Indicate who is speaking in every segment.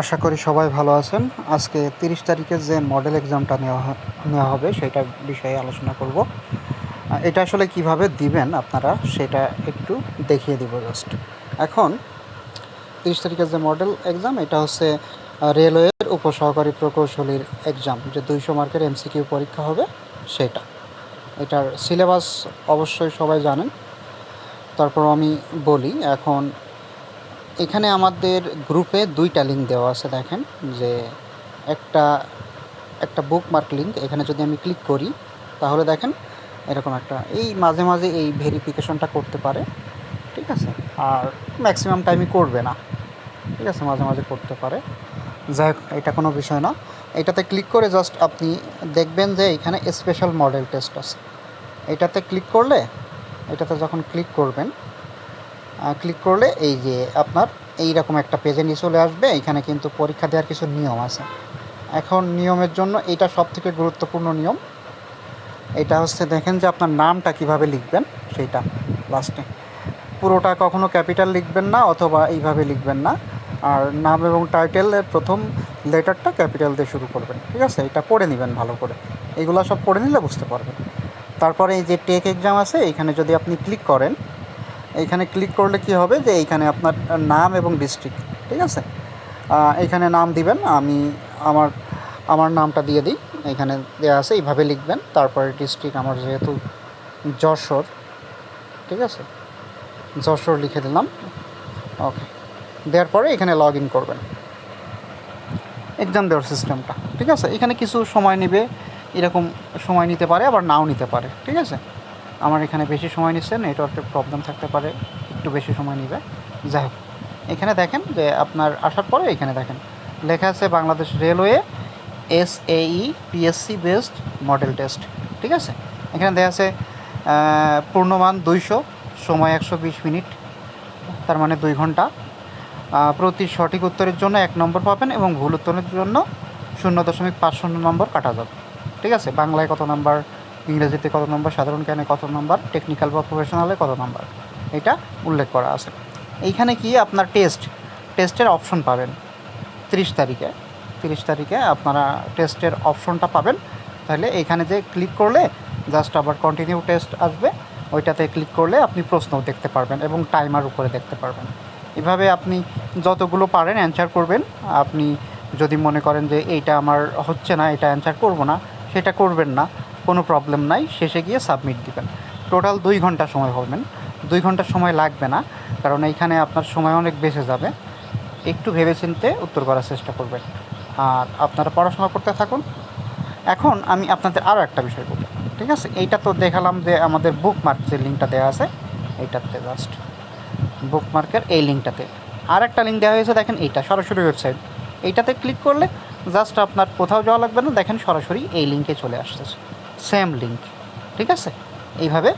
Speaker 1: আশা করি সবাই ভালো আছেন। আজকে ৩০ তারিখে যে মডেল এক্সামটা নেওয়া হবে সেটার বিষয়ে আলোচনা করব। এটা আসলে কিভাবে দিবেন আপনারা সেটা একটু দেখিয়ে দিব জাস্ট। এখন ৩০ তারিখের যে মডেল এক্সাম এটা হচ্ছে রেলওয়ের উপসহকারী প্রকৌশলীর এক্সাম, যে ২০০ মার্কের এমসিকিউ পরীক্ষা হবে সেটা। এটার সিলেবাস অবশ্যই সবাই জানেন, তারপর আমি বলি। এখন এখানে আমাদের গ্রুপে ২টা লিঙ্ক দেওয়া আছে। দেখেন যে একটা একটা বুকমার্ক লিঙ্ক, এখানে যদি আমি ক্লিক করি তাহলে দেখেন এরকম একটা এই মাঝে মাঝে এই ভেরিফিকেশনটা করতে পারে, ঠিক আছে। আর ম্যাক্সিমাম টাইমই করবে না, ঠিক আছে, মাঝে মাঝে করতে পারে। যাই হোক, এটা কোনো বিষয় না। এটাতে ক্লিক করে জাস্ট আপনি দেখবেন যে এখানে স্পেশাল মডেল টেস্ট আছে। এটাতে ক্লিক করলে, এটাতে যখন ক্লিক করলে এই যে আপনার এইরকম একটা পেজে নিয়ে চলে আসবে। এখানে কিন্তু পরীক্ষা দেওয়ার কিছু নিয়ম আছে। এখন নিয়মের জন্য এটা সবথেকে গুরুত্বপূর্ণ নিয়ম। এটা হচ্ছে দেখেন যে আপনার নামটা কিভাবে লিখবেন সেইটা লাস্টে। পুরোটা কখনো ক্যাপিটাল লিখবেন না অথবা এইভাবে লিখবেন না। আর নাম এবং টাইটেলের প্রথম লেটারটা ক্যাপিটাল দিয়ে শুরু করবেন, ঠিক আছে। এটা পড়ে নেবেন ভালো করে, এইগুলো সব পড়ে নিলে বুঝতে পারবেন। তারপরে এই যে টেক এক্সাম আছে, এইখানে যদি আপনি ক্লিক করেন, এইখানে ক্লিক করলে কি হবে যে এইখানে আপনার নাম এবং ডিস্ট্রিক্ট, ঠিক আছে। এইখানে নাম দিবেন। আমি আমার আমার নামটা দিয়ে দিই। এখানে দেওয়া আছে, এইভাবে লিখবেন। তারপরে ডিস্ট্রিক্ট আমার যেহেতু যশোর, ঠিক আছে, যশোর লিখে দিলাম। ওকে, দেওয়ার পরে এখানে লগ ইন করবেন এক্সাম দেওয়ার সিস্টেমটা, ঠিক আছে। এখানে কিছু সময় নেবে, এরকম সময় নিতে পারে আবার নাও নিতে পারে, ঠিক আছে। আমার এখানে বেশি সময় নিচ্ছে, নেটওয়ার্কের প্রবলেম থাকতে পারে, একটু বেশি সময় নেবে। যাই হোক, এখানে দেখেন যে আপনার আসার পরে এখানে দেখেন লেখা আছে Bangladesh railway SAE PSC based model test, ঠিক আছে। এখানে দেখা আছে পূর্ণমান 200, সময় 120 মিনিট, তার মানে 2 ঘন্টা। প্রতি সঠিক উত্তরের জন্য 1 নম্বর পাবেন এবং ভুল উত্তরের জন্য 0.50 নম্বর কাটা যাবে, ঠিক আছে। বাংলায় কত নাম্বার, ইংরেজিতে কত নম্বর, সাধারণ জ্ঞানে কত নম্বর, টেকনিক্যাল বা প্রফেশনালে কত নম্বর, এটা উল্লেখ করা আছে। এইখানে কি আপনার টেস্টের অপশন পাবেন 30 তারিখে আপনারা টেস্টের অপশনটা পাবেন। তাহলে এইখানে যে ক্লিক করলে জাস্ট আবার কন্টিনিউ টেস্ট আসবে, ওইটাতে ক্লিক করলে আপনি প্রশ্নও দেখতে পারবেন এবং টাইমার উপরে দেখতে পারবেন। এভাবে আপনি যতগুলো পারেন অ্যান্সার করবেন। আপনি যদি মনে করেন যে এইটা আমার হচ্ছে না, এটা অ্যান্সার করব না, সেটা করবেন না, কোনো প্রবলেম নাই। শেষে গিয়ে সাবমিট দিবেন। টোটাল 2 ঘন্টা সময় পাবেন। 2 ঘন্টা সময় লাগবে না, কারণ এইখানে আপনার সময় অনেক বেঁচে যাবে। একটু ভেবেচিন্তে উত্তর করার চেষ্টা করবেন আর আপনারা পড়াশোনা করতে থাকুন। এখন আমি আপনাদের আরও একটা বিষয় বলি, ঠিক আছে। এইটা তো দেখালাম যে আমাদের বুকমার্ক যে লিঙ্কটা দেওয়া আছে, এইটাতে জাস্ট বুকমার্কের এই লিঙ্কটাতে আর একটা লিঙ্ক দেওয়া হয়েছে। দেখেন এইটা সরাসরি ওয়েবসাইট, এইটাতে ক্লিক করলে জাস্ট আপনার কোথাও যাওয়া লাগবে না। দেখেন সরাসরি এই লিঙ্কে চলে আসতেছে, সেম লিঙ্ক, ঠিক আছে। এইভাবে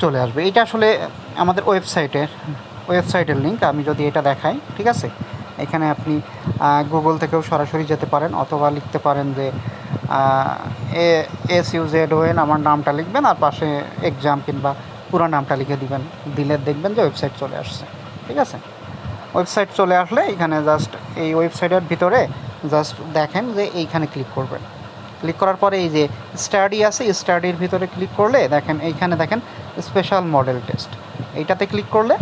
Speaker 1: চলে আসবে। এটা আসলে আমাদের ওয়েবসাইটের লিঙ্ক। আমি যদি এটা দেখাই, ঠিক আছে, এখানে আপনি গুগল থেকেও সরাসরি যেতে পারেন অথবা লিখতে পারেন যে SUZON আমার নামটা লিখবেন আর পাশে এক্সাম কিংবা পুরো নামটা লিখে দিলে দেখবেন যে ওয়েবসাইট চলে আসছে, ঠিক আছে। ওয়েবসাইট চলে আসলে এখানে জাস্ট এই ওয়েবসাইটের ভিতরে জাস্ট দেখেন যে এইখানে ক্লিক করবেন। ক্লিক করার পরে এই যে স্টাডি আছে, স্টাডির ভিতরে ক্লিক করলে দেখেন এইখানে দেখেন স্পেশাল মডেল টেস্ট, এইটাতে ক্লিক করলে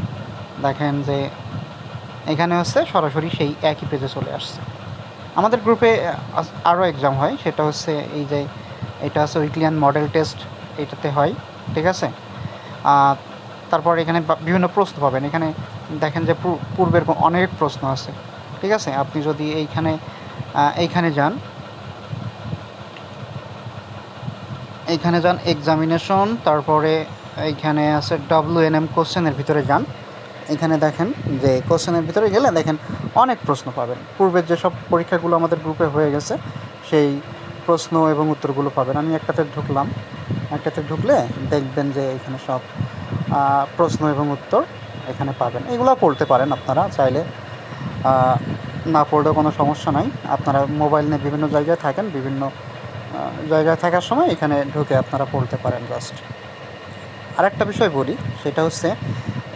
Speaker 1: দেখেন যে এখানে হচ্ছে সরাসরি সেই একই পেজে চলে আসছে। আমাদের গ্রুপে আরও এক্সাম হয়, সেটা হচ্ছে এই যে এটা হচ্ছে উইকলিয়ান মডেল টেস্ট, এইটাতে হয়, ঠিক আছে। তারপর এখানে বিভিন্ন প্রশ্ন পাবেন। এখানে দেখেন যে পূর্বের অনেক প্রশ্ন আছে, ঠিক আছে। আপনি যদি এইখানে যান এক্সামিনেশন, তারপরে এইখানে আছে WNM কোশ্চেনের ভিতরে যান। এখানে দেখেন যে কোশ্চেনের ভিতরে গেলে দেখেন অনেক প্রশ্ন পাবেন। পূর্বের যেসব পরীক্ষাগুলো আমাদের গ্রুপে হয়ে গেছে সেই প্রশ্ন এবং উত্তরগুলো পাবেন। আমি একটাতে ঢুকলে দেখবেন যে এখানে সব প্রশ্ন এবং উত্তর এখানে পাবেন। এগুলো পড়তে পারেন আপনারা চাইলে, না পড়লেও কোনো সমস্যা নাই। আপনারা মোবাইল নিয়ে বিভিন্ন জায়গায় থাকেন, বিভিন্ন জায়গায় থাকার সময় এখানে ঢুকে আপনারা পড়তে পারেন জাস্ট। আরেকটা বিষয় বলি, সেটা হচ্ছে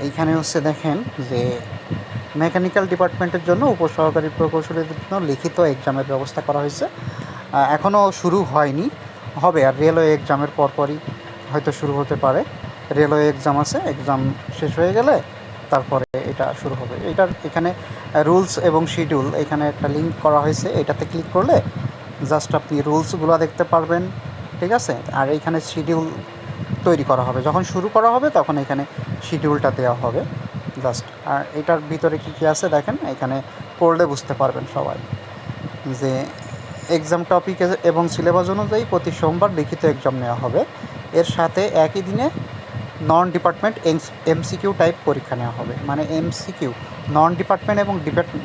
Speaker 1: এইখানে হচ্ছে দেখেন যে মেকানিক্যাল ডিপার্টমেন্টের জন্য উপসহকারী প্রকৌশলীদের জন্য লিখিত এক্সামের ব্যবস্থা করা হয়েছে। এখনও শুরু হয়নি, হবে, আর রেলওয়ে এক্সামের পরপরই হয়তো শুরু হতে পারে। রেলওয়ে এক্সাম আছে, এক্সাম শেষ হয়ে গেলে তারপরে এটা শুরু হবে। এখানে রুলস এবং শিডিউল এখানে একটা লিঙ্ক করা হয়েছে, এটাতে ক্লিক করলে জাস্ট আপনি রুলসগুলো দেখতে পারবেন, ঠিক আছে। আর এইখানে শিডিউল তৈরি করা হবে, যখন শুরু করা হবে তখন এখানে শিডিউলটা দেওয়া হবে জাস্ট। আর এটার ভিতরে কী কী আছে দেখেন, এখানে পড়লে বুঝতে পারবেন সবাই যে এক্সাম টপিক এবং সিলেবাস অনুযায়ী প্রতি সোমবার লিখিত এক্সাম নেওয়া হবে। এর সাথে একই দিনে নন ডিপার্টমেন্ট এমসিকিউ টাইপ পরীক্ষা নেওয়া হবে। মানে এমসিকিউ নন ডিপার্টমেন্ট এবং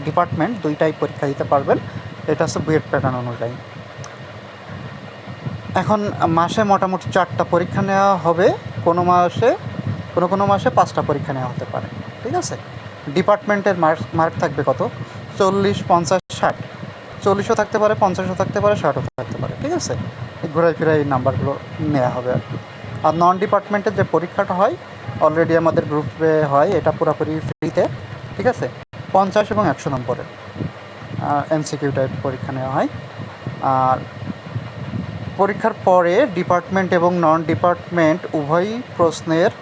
Speaker 1: ডিপার্টমেন্ট দুইটাই পরীক্ষা দিতে পারবেন। এটা হচ্ছে বুয়েট প্যাটার্ন অনুযায়ী। এখন মাসে মোটামুটি 4টা পরীক্ষা নেওয়া হবে, কোনো মাসে 5টা পরীক্ষা নেওয়া হতে পারে, ঠিক আছে। ডিপার্টমেন্টের মার্ক থাকবে কত, 40, 50, 60, 40ও থাকতে পারে, 50ও থাকতে পারে, 60ও থাকতে পারে, ঠিক আছে। ঘোরায় ফিরায় এই নাম্বারগুলো নেওয়া হবে আর কি। আর নন ডিপার্টমেন্টের যে পরীক্ষাটা হয় অলরেডি আমাদের গ্রুপে হয়, এটা পুরোপুরি ফ্রিতে, ঠিক আছে। 50 এবং 100 নম্বরের এমসিকিউ টাইপ পরীক্ষা নেওয়া হয়। আর পরীক্ষার পরে ডিপার্টমেন্ট এবং নন ডিপার্টমেন্ট উভয়ই প্রশ্নের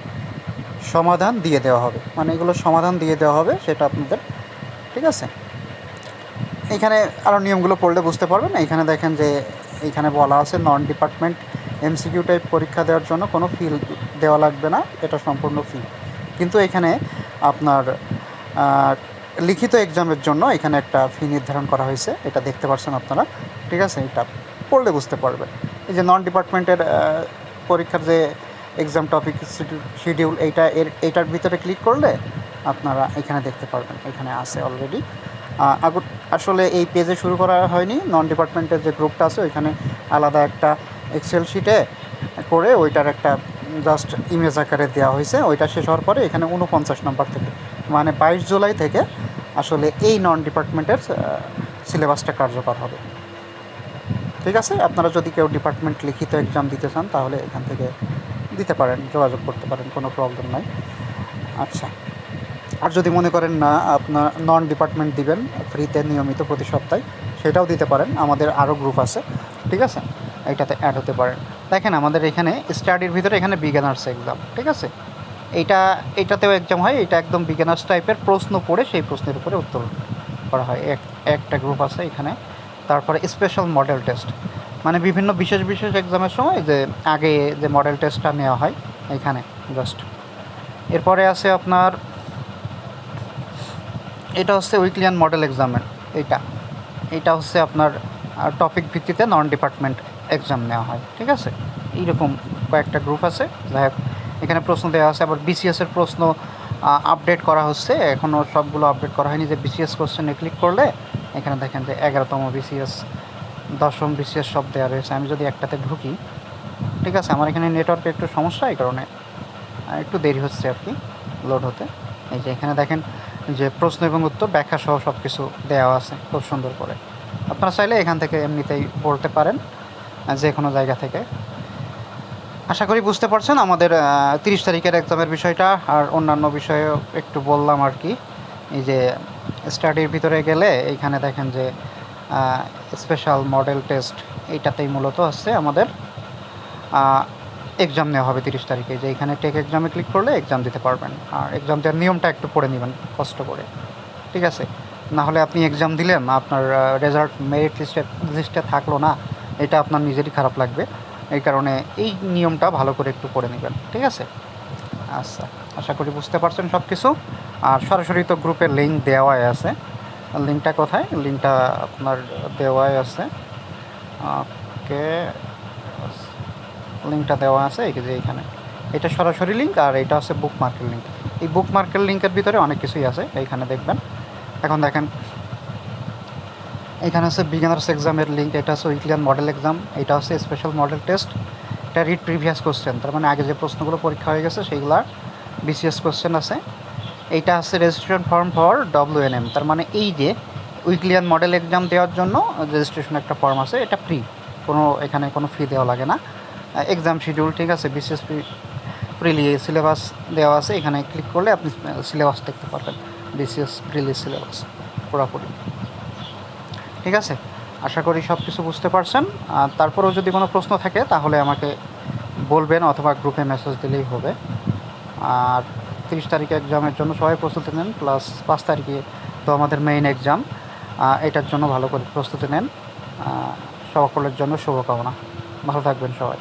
Speaker 1: সমাধান দিয়ে দেওয়া হবে, মানে এগুলো সমাধান দিয়ে দেওয়া হবে সেটা আপনাদের, ঠিক আছে। এখানে আরও নিয়মগুলো পড়লে বুঝতে পারবেন। এখানে দেখেন যে এইখানে বলা আছে নন ডিপার্টমেন্ট এমসিকিউ টাইপ পরীক্ষা দেওয়ার জন্য কোনো ফি দেওয়া লাগবে না, এটা সম্পূর্ণ ফি। কিন্তু এখানে আপনার লিখিত এক্সামের জন্য এখানে একটা ফি নির্ধারণ করা হয়েছে, এটা দেখতে পাচ্ছেন আপনারা, ঠিক আছে। এটা পড়লে বুঝতে পারবেন। এই যে নন ডিপার্টমেন্টের পরীক্ষার যে এক্সাম টপিক শিডিউল, এইটার ভিতরে ক্লিক করলে আপনারা এখানে দেখতে পারবেন, এখানে আছে অলরেডি। আসলে এই পেজে শুরু করা হয়নি, নন ডিপার্টমেন্টের যে গ্রুপটা আছে ওইখানে আলাদা একটা এক্সেল শিটে করে ওইটার একটা জাস্ট ইমেজ আকারে দেওয়া হয়েছে। ওইটা শেষ হওয়ার পরে এখানে 49 নম্বর থেকে, মানে 22 জুলাই থেকে আসলে এই নন ডিপার্টমেন্টের সিলেবাসটা কার্যকর হবে, ঠিক আছে। আপনারা যদি কেউ ডিপার্টমেন্ট লিখিত এক্সাম দিতে চান তাহলে এখান থেকে দিতে পারেন, যোগাযোগ করতে পারেন, কোনো প্রবলেম নাই। আচ্ছা, আর যদি মনে করেন না আপনার নন ডিপার্টমেন্ট দিবেন ফ্রিতে নিয়মিত প্রতি সপ্তাহে, সেটাও দিতে পারেন, আমাদের আরও গ্রুপ আছে, ঠিক আছে, এইটাতে অ্যাড হতে পারেন। দেখেন আমাদের এখানে স্টাডির ভিতরে এখানে বিগিনার্স এক্সাম, ঠিক আছে। এইটাতেও এক্সাম হয়, এটা একদম বিগিনার্স টাইপের প্রশ্ন পড়ে সেই প্রশ্নের উপরে উত্তর করা হয়, একটা গ্রুপ আছে এখানে। তারপরে স্পেশাল মডেল টেস্ট, মানে বিভিন্ন বিশেষ এক্সামের সময় যে আগে যে মডেল টেস্টটা নেওয়া হয় এইখানে জাস্ট। এরপরে আছে আপনার এটা হচ্ছে উইকলি মডেল এক্সামের, এইটা হচ্ছে আপনার টপিক ভিত্তিতে নন ডিপার্টমেন্ট এক্সাম নেওয়া হয়, ঠিক আছে। এইরকম কয়েকটা গ্রুপ আছে, যাই হোক এখানে প্রশ্ন দেওয়া আছে। আবার বিসিএসের প্রশ্ন আপডেট করা হচ্ছে, এখনও সবগুলো আপডেট করা হয়নি। যে বিসিএস কোশ্চেনে ক্লিক করলে এখানে দেখেন যে 11তম বিসিএস, 10ম বিসিএস সব দেওয়া রয়েছে। আমি যদি একটাতে ঢুকি, ঠিক আছে, আমার এখানে নেটওয়ার্কে একটু সমস্যা, এই কারণে একটু দেরি হচ্ছে আর কি লোড হতে। এই যে এখানে দেখেন যে প্রশ্ন এবং উত্তর ব্যাখ্যা সহ সব কিছু দেওয়া আছে খুব সুন্দর করে। আপনারা চাইলে এখান থেকে এমনিতেই পড়তে পারেন যে কোনো জায়গা থেকে। আশা করি বুঝতে পারছেন আমাদের 30 তারিখের এক্সামের বিষয়টা। আর অন্যান্য বিষয়েও একটু বললাম আর কি। এই যে স্টাডির ভিতরে গেলে এইখানে দেখেন যে স্পেশাল মডেল টেস্ট, এইটাতেই মূলত আছে আমাদের এক্সাম নেওয়া হবে 30 তারিখে। যে এখানে টেক এক্সামে ক্লিক করলে এক্সাম দিতে পারবেন। আর এক্সাম দেওয়ার নিয়মটা একটু পড়ে নেবেন কষ্ট করে, ঠিক আছে। না হলে আপনি এক্সাম দিলেন, আপনার রেজাল্ট মেরিট লিস্টে থাকলো না, এটা আপনার নিজেরই খারাপ লাগবে। এই কারণে এই নিয়মটা ভালো করে একটু পড়ে নেবেন, ঠিক আছে। আচ্ছা, আশা করি বুঝতে পারছেন সব কিছু। আর সরাসরি তো গ্রুপের লিঙ্ক দেওয়াই আছে, লিঙ্কটা কোথায়, লিঙ্কটা আপনার দেওয়াই আছে, ওকে, লিঙ্কটা দেওয়া আছে এই যে এইখানে। এটা সরাসরি লিঙ্ক, আর এটা হচ্ছে বুকমার্কের লিঙ্ক। এই বুকমার্কের লিঙ্কের ভিতরে অনেক কিছুই আছে, এইখানে দেখবেন। এখন দেখেন এখানে হচ্ছে বিগিনার্স এক্সামের লিঙ্ক, এটা হচ্ছে উইকলি মডেল এক্সাম, এটা হচ্ছে স্পেশাল মডেল টেস্ট, এটা রিড প্রিভিয়াস কোশ্চেন, তার মানে আগে যে প্রশ্নগুলো পরীক্ষা হয়ে গেছে সেইগুলার বিসিএস কোশ্চেন আছে। এইটা হচ্ছে রেজিস্ট্রেশন ফর্ম ফর WNM, তার মানে এই যে উইকলি মডেল এক্সাম দেওয়ার জন্য রেজিস্ট্রেশন একটা ফর্ম আছে, এটা ফ্রি, এখানে কোনো ফি দেওয়া লাগে না। এক্সাম শিডিউল, ঠিক আছে, বিসিএস ফ্রিলি সিলেবাস দেওয়া আছে, এখানে ক্লিক করলে আপনি সিলেবাস দেখতে পারবেন। বিসিএস প্রিলিজ সিলেবাস পুরোপুরি। ঠিক আছে, আশা করি সব কিছু বুঝতে পারছেন। আর তারপরেও যদি কোনো প্রশ্ন থাকে তাহলে আমাকে বলবেন অথবা গ্রুপে মেসেজ দিলেই হবে। আর 30 তারিখে এক্সামের জন্য সবাই প্রস্তুতি নেন, প্লাস 5 তারিখে তো আমাদের মেইন এক্সাম, এটার জন্য ভালো করে প্রস্তুতি নেন। সকলের জন্য শুভকামনা। ভালো থাকবেন সবাই।